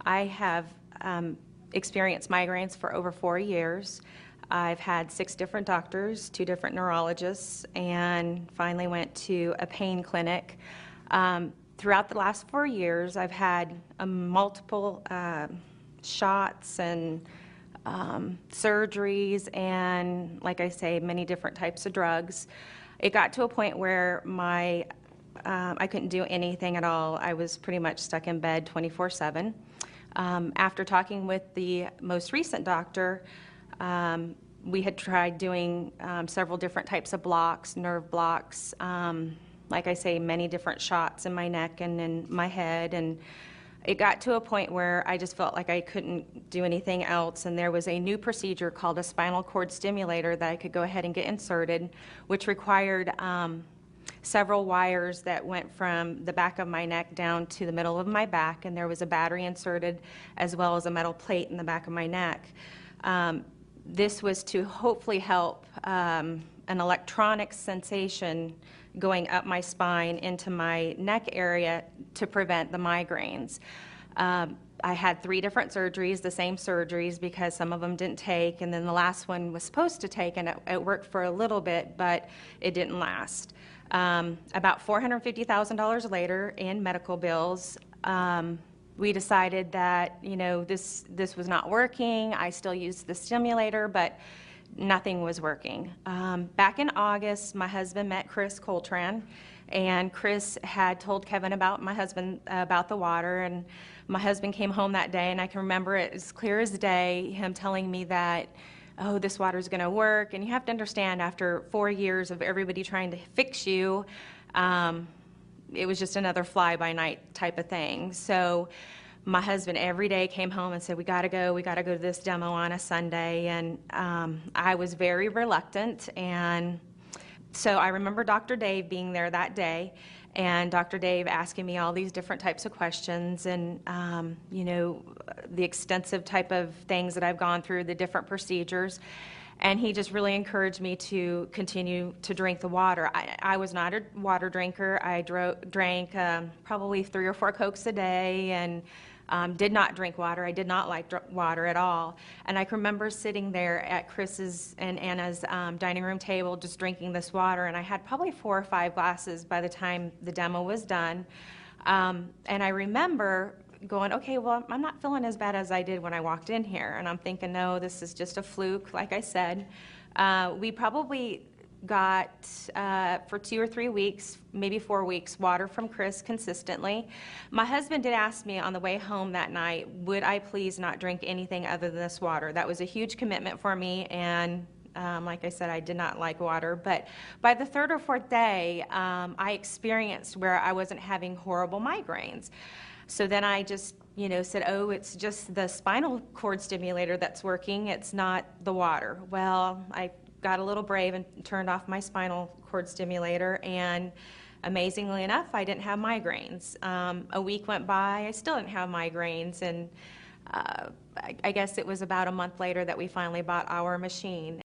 I have experienced migraines for over 4 years. I've had 6 different doctors, 2 different neurologists, and finally went to a pain clinic. Throughout the last 4 years, I've had multiple shots and surgeries and, like I say, many different types of drugs. It got to a point where I couldn't do anything at all. I was pretty much stuck in bed 24/7. After talking with the most recent doctor, we had tried doing several different types of blocks, nerve blocks, like I say, many different shots in my neck and in my head, and it got to a point where I just felt like I couldn't do anything else, and there was a new procedure called a spinal cord stimulator that I could go ahead and get inserted, which required several wires that went from the back of my neck down to the middle of my back, and there was a battery inserted as well as a metal plate in the back of my neck. This was to hopefully help an electronic sensation going up my spine into my neck area to prevent the migraines. I had 3 different surgeries, the same surgeries, because some of them didn't take, and then the last one was supposed to take, and it worked for a little bit, but it didn't last. About $450,000 later in medical bills, we decided that, you know, this was not working. I still used the stimulator, but nothing was working. Back in August, my husband met Chris Coltran, and Chris had told Kevin about my husband, about the water, and my husband came home that day, and I can remember it as clear as day, him telling me that, oh, this water's going to work. And you have to understand, after 4 years of everybody trying to fix you, it was just another fly-by-night type of thing. So my husband every day came home and said, we got to go to this demo on a Sunday. And I was very reluctant. And so I remember Dr. Dave being there that day, and Dr. Dave asking me all these different types of questions, and you know, the extensive type of things that I've gone through, the different procedures. And he just really encouraged me to continue to drink the water. I was not a water drinker. I drank probably 3 or 4 Cokes a day, and did not drink water. I did not like water at all. And I can remember sitting there at Chris's and Anna's dining room table just drinking this water, and I had probably 4 or 5 glasses by the time the demo was done. And I remember going, okay, well, I'm not feeling as bad as I did when I walked in here. And I'm thinking, no, this is just a fluke, like I said. We probably got, for 2 or 3 weeks, maybe 4 weeks, water from Chris consistently. My husband did ask me on the way home that night, would I please not drink anything other than this water? That was a huge commitment for me, and like I said, I did not like water. But by the 3rd or 4th day, I experienced where I wasn't having horrible migraines. So then I just, you know, said, oh, it's just the spinal cord stimulator that's working. It's not the water. Well, I got a little brave and turned off my spinal cord stimulator, and amazingly enough, I didn't have migraines. A week went by, I still didn't have migraines, and I guess it was about a month later that we finally bought our machine.